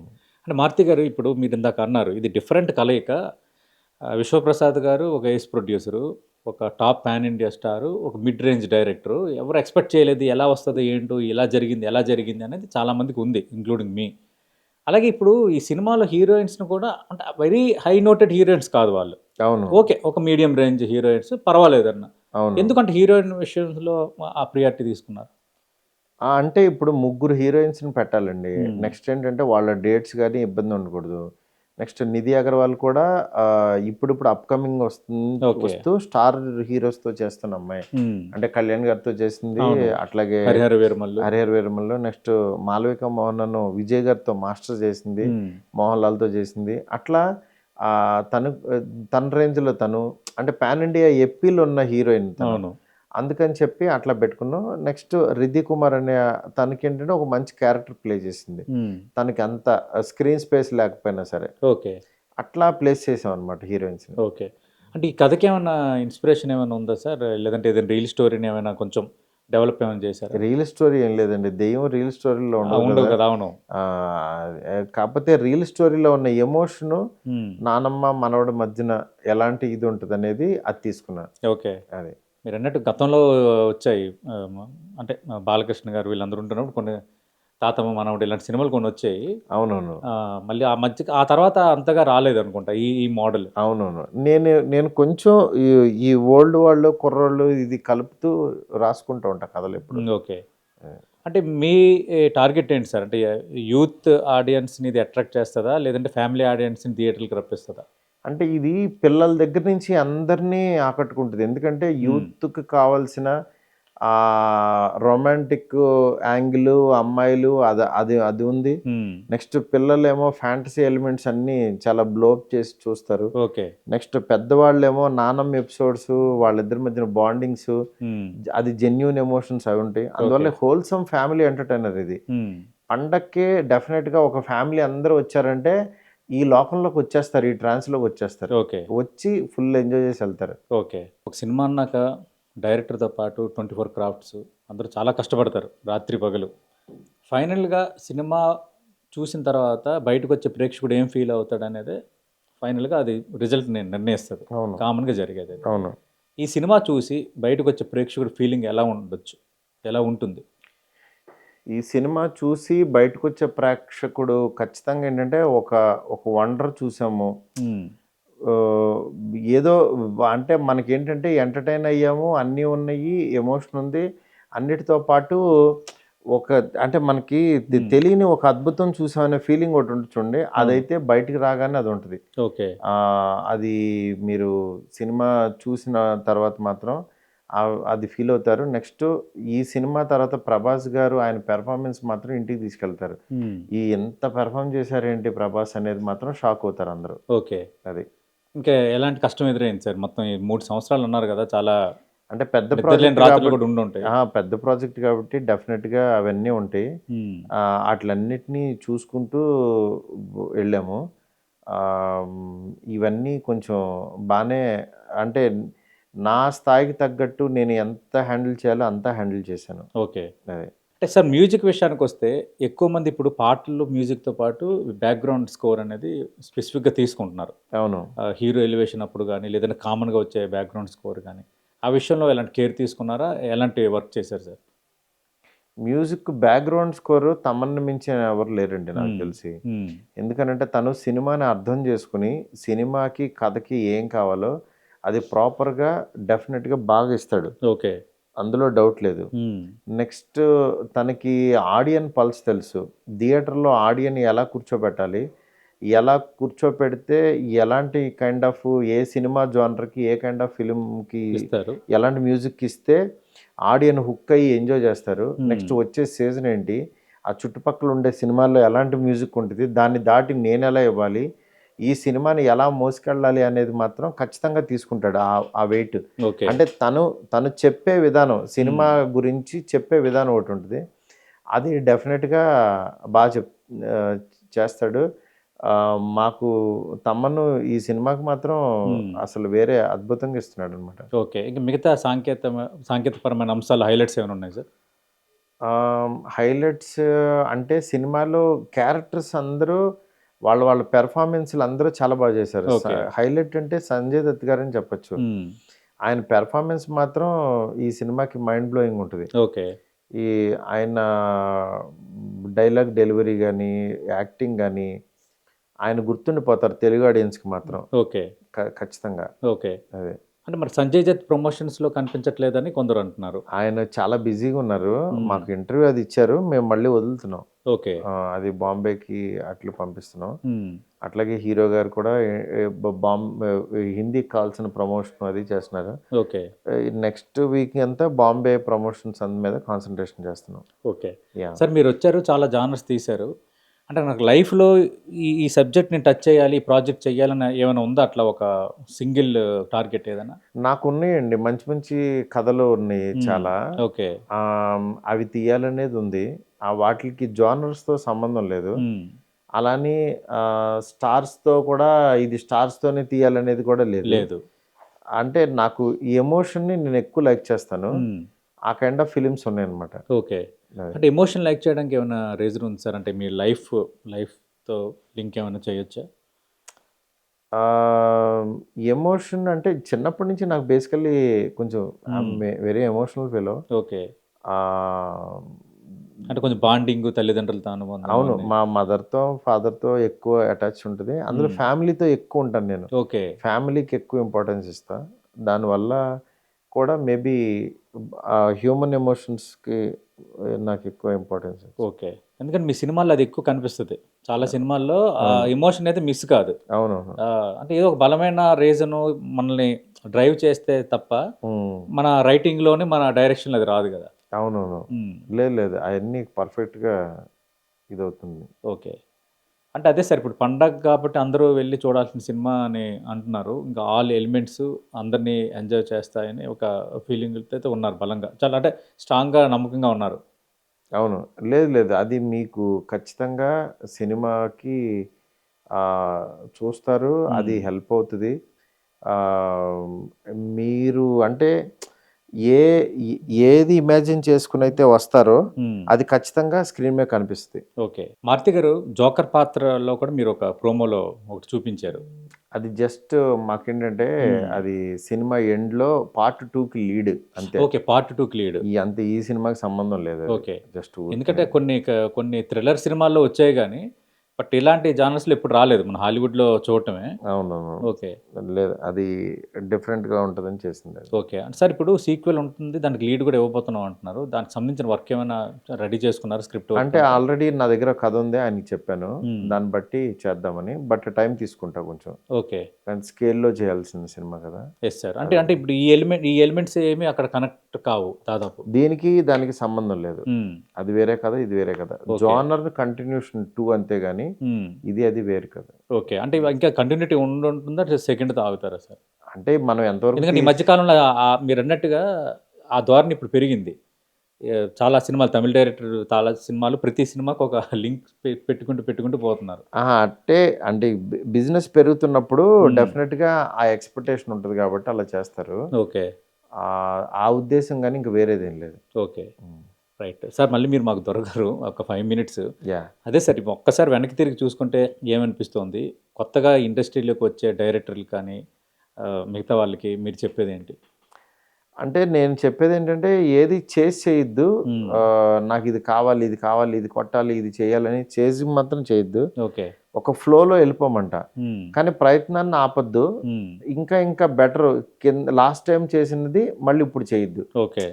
అంటే మారుతి గారు, ఇప్పుడు మీరు ఇందాక అన్నారు ఇది డిఫరెంట్ కలయిక, విశ్వప్రసాద్ గారు ఒక ఏస్ ప్రొడ్యూసరు, ఒక టాప్ పాన్ ఇండియా స్టారు, ఒక మిడ్ రేంజ్ డైరెక్టరు, ఎవరు ఎక్స్పెక్ట్ చేయలేదు ఎలా వస్తుంది ఏంటో, ఎలా జరిగింది అనేది చాలామందికి ఉంది, ఇంక్లూడింగ్ మీ. అలాగే ఇప్పుడు ఈ సినిమాలో హీరోయిన్స్ని కూడా అంటే వెరీ హై నోటెడ్ హీరోయిన్స్ కాదు వాళ్ళు. అవును, ఓకే, ఒక మీడియం రేంజ్ హీరోయిన్స్ పర్వాలేదన్న. ఎందుకంటే హీరోయిన్ విషయంలో ఆ ప్రియారిటీ తీసుకున్నారు? అంటే ఇప్పుడు ముగ్గురు హీరోయిన్స్ని పెట్టాలండి. Hmm. నెక్స్ట్ ఏంటంటే వాళ్ళ డేట్స్ కానీ ఇబ్బంది ఉండకూడదు. నెక్స్ట్ నిధి అగర్వాల్ కూడా ఇప్పుడిప్పుడు అప్కమింగ్ Okay. వస్తూ స్టార్ హీరోస్తో చేస్తున్న అమ్మాయి. Hmm. అంటే కళ్యాణ్ గారితో చేసింది, అవును. అట్లాగే హరిహర వీరమల్లు. హరిహర వీరమల్లో. నెక్స్ట్ మాళవిక మోహన్ విజయ్ గారితో మాస్టర్ చేసింది, Hmm. మోహన్ లాల్తో చేసింది. అట్లా ఆ, తను తన రేంజ్లో తను అంటే పాన్ ఇండియా ఎప్పీలు ఉన్న హీరోయిన్ తను. అవును. అందుకని చెప్పి అట్లా పెట్టుకున్నాం. నెక్స్ట్ రిద్ధి కుమార్ అనే తనకి ఏంటంటే ఒక మంచి క్యారెక్టర్ ప్లే చేసింది. Hmm. తనకి అంత స్క్రీన్ స్పేస్ లేకపోయినా సరే ఓకే. అట్లా ప్లేస్ చేసాం అనమాట హీరోయిన్స్ని. ఓకే. అంటే ఈ కథకి ఏమన్నా ఇన్స్పిరేషన్ ఏమైనా ఉందా సార్? లేదంటే ఏదైనా రియల్ స్టోరీని ఏమైనా కొంచెం డెవలప్ ఏమైనా చేశారా? రీల్ స్టోరీ ఏం లేదండి. దెయ్యం రీల్ స్టోరీలో ఉండదు ఉండవు కదా. కదా. అవును. ఆ, కాకపోతే రీల్ స్టోరీలో ఉన్న ఎమోషను Hmm. నానమ్మ మనవడి మధ్యన ఎలాంటి ఇది ఉంటుంది అనేది అది తీసుకున్నాను. ఓకే. అది మీరు అన్నట్టు గతంలో వచ్చాయి. అంటే బాలకృష్ణ గారు వీళ్ళందరూ ఉంటున్నప్పుడు కొన్ని తాతమ్మ మనవడు ఇలాంటి సినిమాలు కొన్ని వచ్చాయి. అవునవును. మళ్ళీ ఆ మధ్య ఆ తర్వాత అంతగా రాలేదనుకుంటా ఈ ఈ మోడల్. అవునవును. నేను నేను కొంచెం ఈ ఈ ఓల్డ్ వాళ్ళు కుర్రోళ్ళు ఇది కలుపుతూ రాసుకుంటూ ఉంటా కథలు ఎప్పుడు. ఓకే. అంటే మీ టార్గెట్ ఏంటి సార్? అంటే యూత్ ఆడియన్స్ని ఇది అట్రాక్ట్ చేస్తుందా? లేదంటే ఫ్యామిలీ ఆడియన్స్ని థియేటర్కి రప్పిస్తుందా? అంటే ఇది పిల్లల దగ్గర నుంచి అందరినీ ఆకట్టుకుంటుంది. ఎందుకంటే యూత్‌కి కావాల్సిన రొమాంటిక్ యాంగిలు, అమ్మాయిలు అది అది అది ఉంది. నెక్స్ట్ పిల్లలేమో ఫ్యాంటసీ ఎలిమెంట్స్ అన్నీ చాలా బ్లోఅప్ చేసి చూస్తారు. ఓకే. నెక్స్ట్ పెద్దవాళ్ళేమో నానమ్మ ఎపిసోడ్స్, వాళ్ళిద్దరి మధ్యన బాండింగ్స్, అది జెన్యూన్ ఎమోషన్స్ అవి ఉంటాయి. అందువల్ల హోల్సమ్ ఫ్యామిలీ ఎంటర్‌టైనర్ ఇది. పండక్కి డెఫినెట్‌గా ఒక ఫ్యామిలీ అందరూ వచ్చారంటే ఈ లోకంలోకి వచ్చేస్తారు. ఈ ట్రాన్స్‌లోకి వచ్చేస్తారు. ఓకే. వచ్చి ఫుల్ ఎంజాయ్ చేసి వెళ్తారు. ఓకే. ఒక సినిమా అన్నాక డైరెక్టర్‌తో పాటు 24 క్రాఫ్ట్స్ అందరూ చాలా కష్టపడతారు రాత్రి పగలు. ఫైనల్‌గా సినిమా చూసిన తర్వాత బయటకొచ్చే ప్రేక్షకుడు ఏం ఫీల్ అవుతాడనేదే ఫైనల్‌గా అది రిజల్ట్‌ని నిర్ణయిస్తది. అవును. కామన్‌గా జరిగేది అది. అవును. ఈ సినిమా చూసి బయటకొచ్చే ప్రేక్షకుడి ఫీలింగ్ ఎలా ఉండొచ్చు? ఎలా ఉంటుంది? ఈ సినిమా చూసి బయటకొచ్చే ప్రేక్షకుడు ఖచ్చితంగా ఏంటంటే ఒక వండర్ చూసాము. హ్మ్. ఆహ్, ఏదో అంటే మనకేంటంటే ఎంటర్‌టైన్ అయ్యాము. అన్నీ ఉన్నాయి. ఎమోషన్ ఉంది. అన్నిటితో పాటు ఒక అంటే మనకి తెలియని ఒక అద్భుతం చూసామనే ఫీలింగ్ ఒకటి ఉంటుంది చూడండి. అదైతే బయటికి రాగానే అది ఉంటది. ఓకే. అది మీరు సినిమా చూసిన తర్వాత మాత్రం అది ఫీల్ అవుతారు. నెక్స్ట్ ఈ సినిమా తర్వాత ప్రభాస్ గారు ఆయన పెర్ఫార్మెన్స్ మాత్రం ఇంటికి తీసుకెళ్తారు. హ్మ్. ఎంత పెర్ఫార్మ్ చేశారేంటి ప్రభాస్ అనేది మాత్రం షాక్ అవుతారు అందరూ. ఓకే. అది. ఇంకా ఎలాంటి కష్టం ఎదురైంది సార్? మొత్తం ఈ 3 సంవత్సరాలు ఉన్నారు గదా! చాలా అంటే పెద్ద నిద్రలేని ప్రాజెక్ట్ రాత్రులు కాబట్టి కూడా ఉండుంటాయి. పెద్ద ప్రాజెక్ట్ కాబట్టి డెఫినెట్‌గా అవన్నీ ఉంటాయి. హ్మ్. ఆటిలన్నిటిని చూసుకుంటూ వెళ్ళాము. ఇవన్నీ కొంచెం బానే అంటే నా స్థాయికి తగ్గట్టు నేను ఎంత హ్యాండిల్ చేయాలో అంతా హ్యాండిల్ చేశాను. ఓకే. అది. అంటే సార్ మ్యూజిక్ విషయానికొస్తే ఎక్కువ మంది ఇప్పుడు పాటలు, మ్యూజిక్‌తో పాటు బ్యాక్‌గ్రౌండ్ స్కోర్ అనేది స్పెసిఫిక్‌గా తీసుకుంటున్నారు. అవును. హీరో ఎలివేషన్ అప్పుడు గానీ, లేదంటే కామన్‌గా వచ్చే బ్యాక్‌గ్రౌండ్ స్కోర్ గానీ, ఆ విషయంలో ఎలాంటి కేర్ తీసుకున్నారా? ఎలాంటి వర్క్ చేశారు సార్? మ్యూజిక్ బ్యాక్‌గ్రౌండ్ స్కోర్ తమన్‌ని మించిన ఎవరు లేరండి నాకు హ్మ్. తెలిసి. హ్మ్. ఎందుకనంటే తను సినిమాని అర్థం చేసుకొని, సినిమాకి, కథకి ఏం కావాలో అది ప్రాపర్‌గా డెఫినెట్‌గా బాగా ఇస్తాడు. ఓకే. అందులో డౌట్ లేదు. హ్మ్. నెక్స్ట్ తనకి ఆడియన్ పల్స్ తెలుసు. థియేటర్‌లో ఆడియన్ ఎలా కూర్చోబెట్టాలి? ఎలా కూర్చోపెడితే ఎలాంటి కైండ్ ఆఫ్ ఏ సినిమా జోనర్‌కి, ఏ కైండ్ ఆఫ్ ఫిల్మ్‌కి ఇస్తారు. ఎలాంటి మ్యూజిక్ ఇస్తే ఆడియన్ హుక్ అయ్యి ఎంజాయ్ చేస్తారు. Next hmm. వచ్చే సీజన్ ఏంటి? ఆ చుట్టుపక్కల ఉండే సినిమాల్లో ఎలాంటి మ్యూజిక్ ఉంటది? దాన్ని దాటి నేనెలా ఇవ్వాలి? ఈ సినిమాని ఎలా మోసుకెళ్ళాలి అనేది మాత్రం ఖచ్చితంగా తీసుకుంటాడు ఆ వెయిట్. ఓకే. అంటే తను చెప్పే విధానం, సినిమా గురించి చెప్పే విధానం ఒకటుంటది. అది డెఫినెట్‌గా బా చెప్ ఆహ్, చేస్తాడు. మాకు తమను ఈ సినిమాకి మాత్రం హ్మ్. అసలు వేరే అద్భుతంగా ఇస్తున్నాడనమాట. ఓకే. ఇంక మిగతా సాంకేతికపరమైన అంశాలు హైలైట్స్ ఏమైనా ఉన్నాయా సార్? హైలైట్స్ అంటే సినిమాలో క్యారెక్టర్స్ అందరూ వాళ్ళ పెర్ఫార్మెన్స్‌లు అందరూ చాలా బాగా చేశారు. ఓకే. హైలైట్ అంటే సంజయ్ దత్ గారని చెప్పొచ్చు. హ్మ్. ఆయన పెర్ఫార్మెన్స్ మాత్రం ఈ సినిమాకి మైండ్ బ్లోయింగ్ ఉంటది. ఓకే. ఈ ఆయన డైలాగ్ డెలివరీ గానీ, యాక్టింగ్ గానీ, ఆయన గుర్తుండిపోతారు తెలుగు ఆడియన్స్‌కి మాత్రం. ఓకే. ఖచ్చితంగా. ఓకే. అదే. అంటే మరి సంజయ్ దత్ ప్రమోషన్స్లో కనిపించట్లేదని కొందరు అంటున్నారు. ఆయన చాలా బిజీగా ఉన్నారు. మ్మ్. మాకు ఇంటర్వ్యూ అది ఇచ్చారు, మేము మళ్ళీ వదులుతున్నాం. ఓకే. అది బాంబేకి అట్లా పంపిస్తున్నాం. మ్మ్. అట్లాగే హీరో గారు కూడా హిందీకి కావాల్సిన ప్రమోషన్ అది చేస్తున్నారు. ఓకే. నెక్స్ట్ వీక్ అంతా బాంబే ప్రమోషన్స్ మీద కాన్సన్ట్రేషన్ చేస్తున్నాం. ఓకే. యా సార్ మీరు వచ్చారు, చాలా జానర్స్ తీశారు. అంటే నాకు లైఫ్లో ఈ సబ్జెక్ట్ నేను టచ్ చేయాలి, ఈ ప్రాజెక్ట్ చేయాలని ఏమైనా ఉందా అట్లా ఒక సింగిల్ టార్గెట్ ఏదైనా? నాకు ఉన్నాయండి, మంచి మంచి కథలు ఉన్నాయి చాలా. ఓకే. అవి తీయాలనేది ఉంది. వాటికి జానర్స్తో సంబంధం లేదు. మ్మ్. అలానే స్టార్స్తో కూడా ఇది స్టార్స్తోనే తీయాలనేది కూడా లేదు. లేదు. అంటే నాకు ఈ ఎమోషన్ని నేను ఎక్కువ లైక్ చేస్తాను. మ్మ్. ఆ కైండ్ ఆఫ్ ఫిలిమ్స్ ఉన్నాయన్నమాట. ఓకే. అంటే ఎమోషన్ లైక్ చేయడానికి ఏమైనా రీజన్ ఉంది సార్? అంటే మీ లైఫ్తో లింక్ ఏమైనా చేయొచ్చా? ఎమోషన్ అంటే చిన్నప్పటి నుంచి నాకు బేసికల్లీ కొంచెం వెరీ ఎమోషనల్ ఫీలో. ఓకే. అంటే కొంచెం బాండింగ్, తల్లిదండ్రులతో అనుబంధం. అవును, మా మదర్తో ఫాదర్తో ఎక్కువ అటాచ్ ఉంటుంది. అందులో ఫ్యామిలీతో ఎక్కువ ఉంటాను నేను. ఓకే. ఫ్యామిలీకి ఎక్కువ ఇంపార్టెన్స్ ఇస్తా. దానివల్ల కూడా మేబీ హ్యూమన్ ఎమోషన్స్కి నాకు ఎక్కువ ఇంపార్టెన్స్. ఓకే. ఎందుకంటే మీ సినిమాల్లో అది ఎక్కువ కనిపిస్తుంది. చాలా సినిమాల్లో ఎమోషన్ అయితే మిస్ కాదు. అవునవును. అంటే ఏదో ఒక బలమైన రీజను మనల్ని డ్రైవ్ చేస్తే తప్ప మన రైటింగ్లోనే మన డైరెక్షన్ అది రాదు కదా. అవునవును. లేదు అవన్నీ పర్ఫెక్ట్గా ఇదవుతుంది. ఓకే. అంటే అదే సార్, ఇప్పుడు పండగ కాబట్టి అందరూ వెళ్ళి చూడాల్సిన సినిమా అని అంటున్నారు. ఇంకా ఆల్ ఎలిమెంట్స్ అందరినీ ఎంజాయ్ చేస్తాయని ఒక ఫీలింగ్ అయితే ఉన్నారు బలంగా, చాలా అంటే స్ట్రాంగ్గా నమ్మకంగా ఉన్నారు. అవును. లేదు అది మీకు ఖచ్చితంగా సినిమాకి చూస్తారు, అది హెల్ప్ అవుతుంది. మీరు అంటే ఏది ఇమాజిన్ చేసుకుని అయితే వస్తారో అది ఖచ్చితంగా స్క్రీన్ మీద కనిపిస్తుంది. ఓకే. మారుతి గారు జోకర్ పాత్రలో కూడా మీరు ఒక ప్రోమోలో ఒకటి చూపించారు. అది జస్ట్ మాకేంటంటే అది సినిమా ఎండ్లో పార్ట్ 2కి లీడ్ అంతే. ఓకే. పార్ట్ 2కి లీడ్. అంతే, ఈ సినిమాకి సంబంధం లేదు. ఓకే. జస్ట్ ఎందుకంటే కొన్ని థ్రిల్లర్ సినిమాల్లో వచ్చాయి కానీ బట్ ఇలాంటి జానర్స్లో ఎప్పుడు రాలేదు మన హాలీవుడ్లో చూడటమే. అవునవును. ఓకే. లేదు, అది డిఫరెంట్గా ఉంటుందని చేసింది. ఓకే. అంటే సార్ ఇప్పుడు సీక్వెల్ ఉంటుంది, దానికి లీడ్ కూడా ఇవ్వబోతున్నాం అంటున్నారు. దానికి సంబంధించిన వర్క్ ఏమైనా రెడీ చేసుకున్నారు? స్క్రిప్ట్ అంటే ఆల్రెడీ నా దగ్గర కథ ఉంది, ఆయనకి చెప్పాను. దాన్ని బట్టి చేద్దామని. బట్ టైం తీసుకుంటా కొంచెం. ఓకే. కానీ స్కేల్లో చేయాల్సిన సినిమా కదా. Yes sir. అంటే ఇప్పుడు ఈ ఎలిమెంట్స్ ఏమి అక్కడ కనెక్ట్ కావు దాదాపు. దీనికి దానికి సంబంధం లేదు. అది వేరే కథ, ఇది వేరే కథ. జానర్ కంటిన్యూషన్ 2 అంతే గానీ అది వేరు కదా. ఓకే. అంటే ఇంకా కంటిన్యూటీ ఉంటుందా, సెకండ్ ఆగుతారా సార్? అంటే మనం ఎంతవరకు, ఎందుకంటే ఈ మధ్యకాలంలో మీరు అన్నట్టుగా ఆ ధోరణి ఇప్పుడు పెరిగింది. చాలా సినిమాలు, తమిళ డైరెక్టర్ చాలా సినిమాలు ప్రతి సినిమాకి ఒక లింక్ పెట్టుకుంటూ పోతున్నారు. అంటే బిజినెస్ పెరుగుతున్నప్పుడు డెఫినెట్గా ఆ ఎక్స్పెక్టేషన్ ఉంటుంది కాబట్టి అలా చేస్తారు. ఓకే. ఆ ఉద్దేశం కానీ ఇంకా వేరేదేం లేదు. ఓకే. Right sir. మళ్ళీ మీరు మాకు దొరకరు ఒక 5 మినిట్స్. యా. అదే సార్, ఇప్పుడు ఒక్కసారి వెనక్కి తిరిగి చూసుకుంటే ఏమనిపిస్తుంది? కొత్తగా ఇండస్ట్రీలోకి వచ్చే డైరెక్టర్లు కానీ మిగతా వాళ్ళకి మీరు చెప్పేది ఏంటి? అంటే నేను చెప్పేది ఏంటంటే, ఏది చేయొద్దు. నాకు ఇది కావాలి, ఇది కావాలి, ఇది కొట్టాలి, ఇది చేయాలని చేసి మాత్రం చేయొద్దు. ఓకే. ఒక ఫ్లోలో వెళ్ళిపోమంట. కానీ ప్రయత్నాన్ని ఆపొద్దు. ఇంకా బెటర్ లాస్ట్ టైం చేసినది మళ్ళీ ఇప్పుడు చేయొద్దు. ఓకే.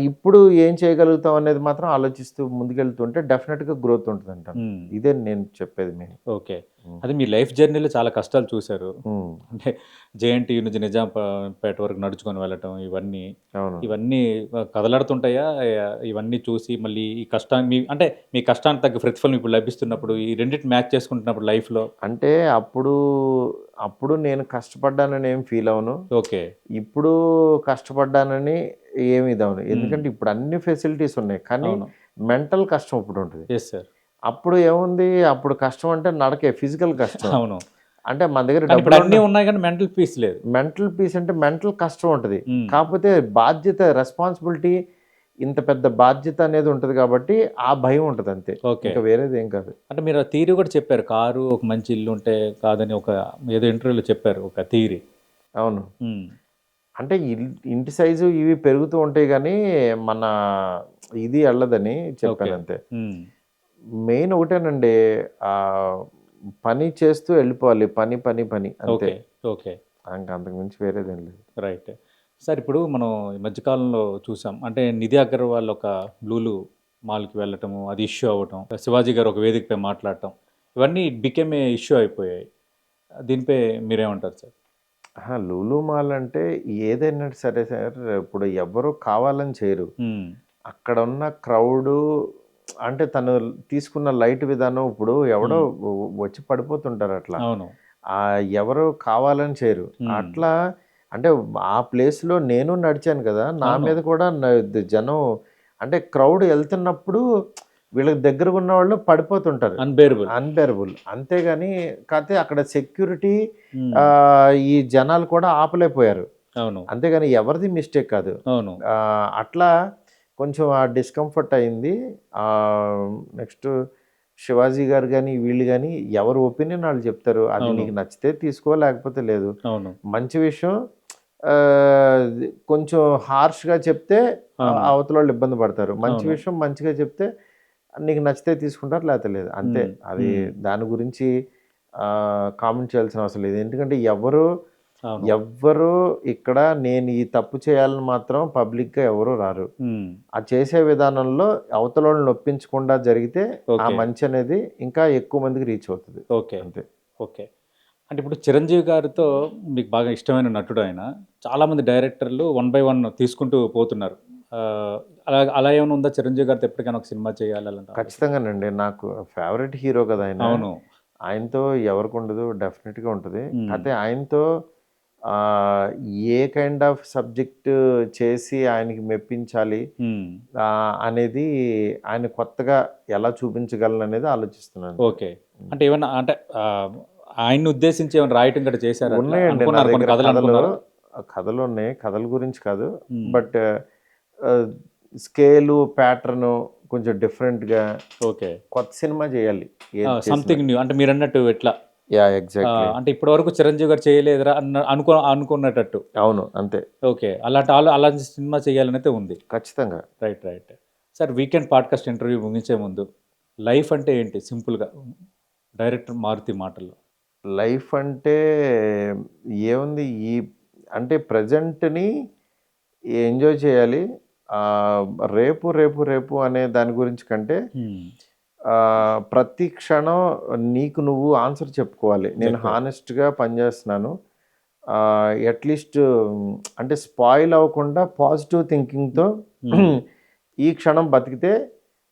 ఇప్పుడు ఏం చేయగలుగుతాం అనేది మాత్రం ఆలోచిస్తూ ముందుకెళ్తుంటే డెఫినెట్గా గ్రోత్ ఉంటుందంట. ఇదే నేను చెప్పేది మెయిన్. ఓకే. అది మీ లైఫ్ జర్నీలో చాలా కష్టాలు చూశారు. అంటే జేఎన్టీయూ నుంచి నిజాంపేట వరకు నడుచుకొని వెళ్ళటం, ఇవన్నీ కదలాడుతుంటాయా? ఇవన్నీ చూసి మళ్ళీ ఈ కష్టాన్ని అంటే మీ కష్టానికి తగ్గ ప్రతిఫలం ఇప్పుడు లభిస్తున్నప్పుడు ఈ రెండింటిని మ్యాచ్ చేసుకుంటున్నప్పుడు లైఫ్లో అంటే అప్పుడు నేను కష్టపడ్డానని ఏం ఫీల్ అవును. ఓకే. ఇప్పుడు కష్టపడ్డానని ఏమి ఇదవును. ఎందుకంటే ఇప్పుడు అన్ని ఫెసిలిటీస్ ఉన్నాయి, కానీ మెంటల్ కష్టం ఇప్పుడు ఉంటుంది. Yes sir. అప్పుడు ఏముంది, అప్పుడు కష్టం అంటే నడకే, ఫిజికల్ కష్టం. అవును. అంటే మన దగ్గర డబ్బులు అన్నీ ఉన్నాయి కానీ మెంటల్ పీస్ లేదు. మెంటల్ పీస్ అంటే మెంటల్ కష్టం ఉంటుంది. కాకపోతే బాధ్యత, రెస్పాన్సిబిలిటీ, ఇంత పెద్ద బాధ్యత అనేది ఉంటుంది కాబట్టి ఆ భయం ఉంటుంది అంతే. ఇంకా వేరేది ఏం కాదు. అంటే మీరు ఆ థీరీ కూడా చెప్పారు, కారు ఒక మంచి ఇల్లు ఉంటే కాదని ఒక ఏదో ఇంటర్వ్యూలో చెప్పారు ఒక థీరీ. అవును. అంటే ఇంటి సైజు ఇవి పెరుగుతూ ఉంటాయి కానీ మన ఇది వెళ్ళదని చెప్పాను అంతే. మెయిన్ ఒకటేనండి, పని చేస్తూ వెళ్ళిపోవాలి. పని అంతే. ఓకే. ఇంకా అంతకుమించి వేరేదేం లేదు. రైట్. సార్ ఇప్పుడు మనం ఈ మధ్యకాలంలో చూసాం. అంటే నిధి అగర్వాల్ ఒక లూలు మాల్‌కి వెళ్ళటము, అది ఇష్యూ అవ్వటం, శివాజీ గారు ఒక వేదికపై మాట్లాడటం, ఇవన్నీ బికెమ్ ఏ ఇష్యూ అయిపోయాయి. దీనిపై మీరేమంటారు సార్? లూలు మాల్ అంటే ఏదైనా సరే సార్, ఇప్పుడు ఎవ్వరు కావాలని చేయరు. అక్కడ ఉన్న క్రౌడు అంటే తను తీసుకున్న లైట్ విధానం, ఇప్పుడు ఎవడో వచ్చి పడిపోతుంటారు అట్లా. అవును. ఎవరు కావాలని చేయరు. అట్లా అంటే ఆ ప్లేస్లో నేను నడిచాను కదా, నా మీద కూడా జనం అంటే క్రౌడ్ వెళ్తున్నప్పుడు వీళ్ళకి దగ్గర ఉన్న వాళ్ళు పడిపోతుంటారు. అన్బేరబుల్. అంతేగాని కాకపోతే అక్కడ సెక్యూరిటీ ఈ జనాలు కూడా ఆపలేకపోయారు. అవును. అంతేగాని ఎవరిది మిస్టేక్ కాదు. అవును. అట్లా కొంచెం ఆ డిస్కంఫర్ట్ అయింది. నెక్స్ట్ శివాజీ గారు కానీ వీళ్ళు కానీ ఎవరు ఒపీనియన్ వాళ్ళు చెప్తారు. అది నీకు నచ్చితే తీసుకో, లేకపోతే లేదు. అవును. మంచి విషయం కొంచెం హార్ష్గా చెప్తే అవతల వాళ్ళు ఇబ్బంది పడతారు. మంచి విషయం మంచిగా చెప్తే నీకు నచ్చితే తీసుకుంటారు, లేకపోతే లేదు. అంతే. అది దాని గురించి కామెంట్ చేయాల్సిన అవసరం లేదు. ఎందుకంటే ఎవ్వరు ఇక్కడ నేను ఈ తప్పు చేయాలని మాత్రం పబ్లిక్గా ఎవరు రారు. ఆ చేసే విధానంలో అవతల వాళ్ళని నొప్పించకుండా జరిగితే ఆ మంచి అనేది ఇంకా ఎక్కువ మందికి రీచ్ అవుతుంది. ఓకే. అంతే. ఓకే. అంటే ఇప్పుడు చిరంజీవి గారితో మీకు బాగా ఇష్టమైన నటుడు ఆయన. చాలామంది డైరెక్టర్లు 1 by 1 తీసుకుంటూ పోతున్నారు. అలా ఏమైనా ఉందా చిరంజీవి గారితో ఎప్పటికైనా ఒక సినిమా చేయాలంటే? ఖచ్చితంగానండి. నాకు ఫేవరెట్ హీరో కదా ఆయన. అవును. ఆయనతో ఎవరికి ఉండదు, డెఫినెట్గా ఉంటుంది. అయితే ఆయనతో ఏ కైండ్ ఆఫ్ సబ్జెక్ట్ చేసి ఆయనకి మెప్పించాలి అనేది, ఆయన కొత్తగా ఎలా చూపించగలను అనేది ఆలోచిస్తున్నాను. ఓకే. అంటే ఏమన్నా అంటే ఆయన్ని ఉద్దేశించి ఏమైనా రాయటం కూడా చేశారు? ఉన్నాయండి కథలు ఉన్నాయి. కథల గురించి కాదు, బట్ స్కేలు ప్యాటర్న్ కొంచెం డిఫరెంట్గా. ఓకే. కొత్త సినిమా చేయాలి, సంథింగ్ న్యూ. అంటే మీరు అన్నట్టు ఎట్లా? ఎగ్జాక్ట్లీ. అంటే ఇప్పటి వరకు చిరంజీవి గారు చేయలేదురా అనుకున్నట్టు. అవును, అంతే. ఓకే. అలాంటి సినిమా చేయాలని అయితే ఉంది. ఖచ్చితంగా. Right. Sir, weekend podcast interview ముగించే ముందు లైఫ్ అంటే ఏంటి సింపుల్గా డైరెక్టర్ మారుతి మాటల్లో? లైఫ్ అంటే ఏముంది, అంటే ప్రజెంట్ని ఎంజాయ్ చేయాలి. రేపు రేపు రేపు అనే దాని గురించి కంటే ప్రతి క్షణం నీకు నువ్వు ఆన్సర్ చెప్పుకోవాలి. నేను హానెస్ట్గా పనిచేస్తున్నాను, అట్లీస్ట్ అంటే స్పాయిల్ అవ్వకుండా పాజిటివ్ థింకింగ్తో ఈ క్షణం బతికితే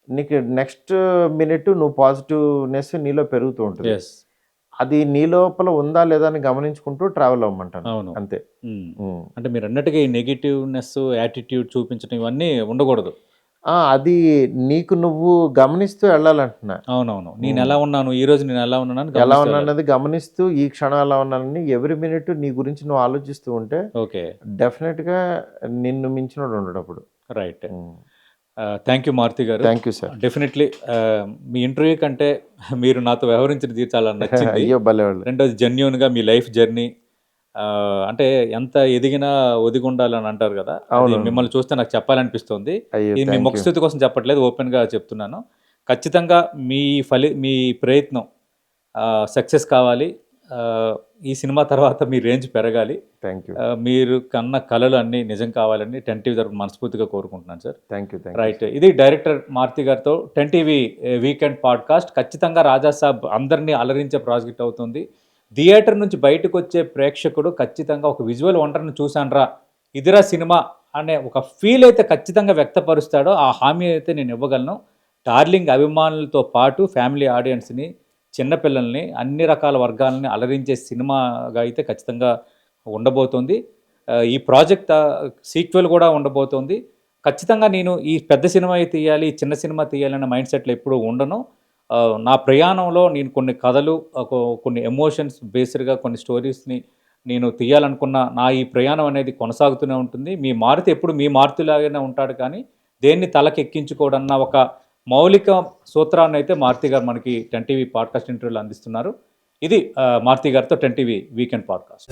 నీకు నెక్స్ట్ మినిట్ నువ్వు పాజిటివ్నెస్ నీలో పెరుగుతూ ఉంటుంది. అది నీ లోపల ఉందా లేదా అని గమనించుకుంటూ ట్రావెల్ అవ్వమంటాను. అవును, అంతే. అంటే మీరు అన్నట్టుగా ఈ నెగిటివ్నెస్, యాటిట్యూడ్ చూపించడం ఇవన్నీ ఉండకూడదు. అది నీకు నువ్వు గమనిస్తూ వెళ్ళాలంటున్నా. అవునవును. నేను ఎలా ఉన్నాను ఈ రోజు, నేను ఎలా ఉన్నాను అన్నది గమనిస్తూ ఈ క్షణం ఎలా ఉన్నానని ఎవ్రీ మినిట్ నీ గురించి నువ్వు ఆలోచిస్తూ ఉంటే ఓకే, డెఫినెట్గా నిన్ను మించినోడు ఉండడు అప్పుడు. రైట్. థ్యాంక్ యూ మారుతి గారు. Thank you sir. Definitely me interview కంటే మీరు నాతో వ్యవహరించిన తీర్చాలని నచ్చింది. అయ్యో భలేవాళ్ళు. రెండోది జెన్యూన్గా మీ లైఫ్ జర్నీ, అంటే ఎంత ఎదిగినా ఒదిగి ఉండాలని అంటారు కదా, మిమ్మల్ని చూస్తే నాకు చెప్పాలనిపిస్తుంది. ఇది మీ ముఖస్థితి కోసం చెప్పట్లేదు, ఓపెన్గా చెప్తున్నాను. ఖచ్చితంగా మీ ప్రయత్నం సక్సెస్ కావాలి. ఈ సినిమా తర్వాత మీ రేంజ్ పెరగాలి. Thank you. మీరు కన్న కళలు అన్నీ నిజం కావాలని 10TV తరపున మనస్ఫూర్తిగా కోరుకుంటున్నాను సార్. Thank you. రైట్. ఇది డైరెక్టర్ మారుతి గారితో 10TV వీకెండ్ పాడ్కాస్ట్. ఖచ్చితంగా రాజాసాబ్ అందరినీ అలరించే ప్రాజెక్ట్ అవుతుంది. థియేటర్ నుంచి బయటకు వచ్చే ప్రేక్షకుడు ఖచ్చితంగా ఒక విజువల్ వండర్ని చూసానరా, ఇదిరా సినిమా అనే ఒక ఫీల్ అయితే ఖచ్చితంగా వ్యక్తపరుస్తాడో ఆ హామీ అయితే నేను ఇవ్వగలను. డార్లింగ్ అభిమానులతో పాటు ఫ్యామిలీ ఆడియన్స్ని, చిన్నపిల్లల్ని, అన్ని రకాల వర్గాలని అలరించే సినిమాగా అయితే ఖచ్చితంగా ఉండబోతోంది. ఈ ప్రాజెక్ట్ సీక్వెల్ కూడా ఉండబోతోంది. ఖచ్చితంగా నేను ఈ పెద్ద సినిమా తీయాలి, చిన్న సినిమా తీయాలనే మైండ్ సెట్లో ఎప్పుడూ ఉండను. నా ప్రయాణంలో నేను కొన్ని కథలు, కొన్ని ఎమోషన్స్ బేస్డ్గా కొన్ని స్టోరీస్ని నేను తీయాలనుకున్న నా ఈ ప్రయాణం అనేది కొనసాగుతూనే ఉంటుంది. మీ మారుతి ఎప్పుడు మీ మారుతిలాగానే ఉంటాడు, కానీ దేన్ని తలకెక్కించుకోవడన్న ఒక మౌలిక సూత్రాన్ని అయితే మారుతి గారు మనకి 10TV పాడ్కాస్ట్ ఇంటర్వ్యూలో అందిస్తున్నారు. ఇది మారుతి గారితో 10TV వీకెండ్ పాడ్కాస్ట్.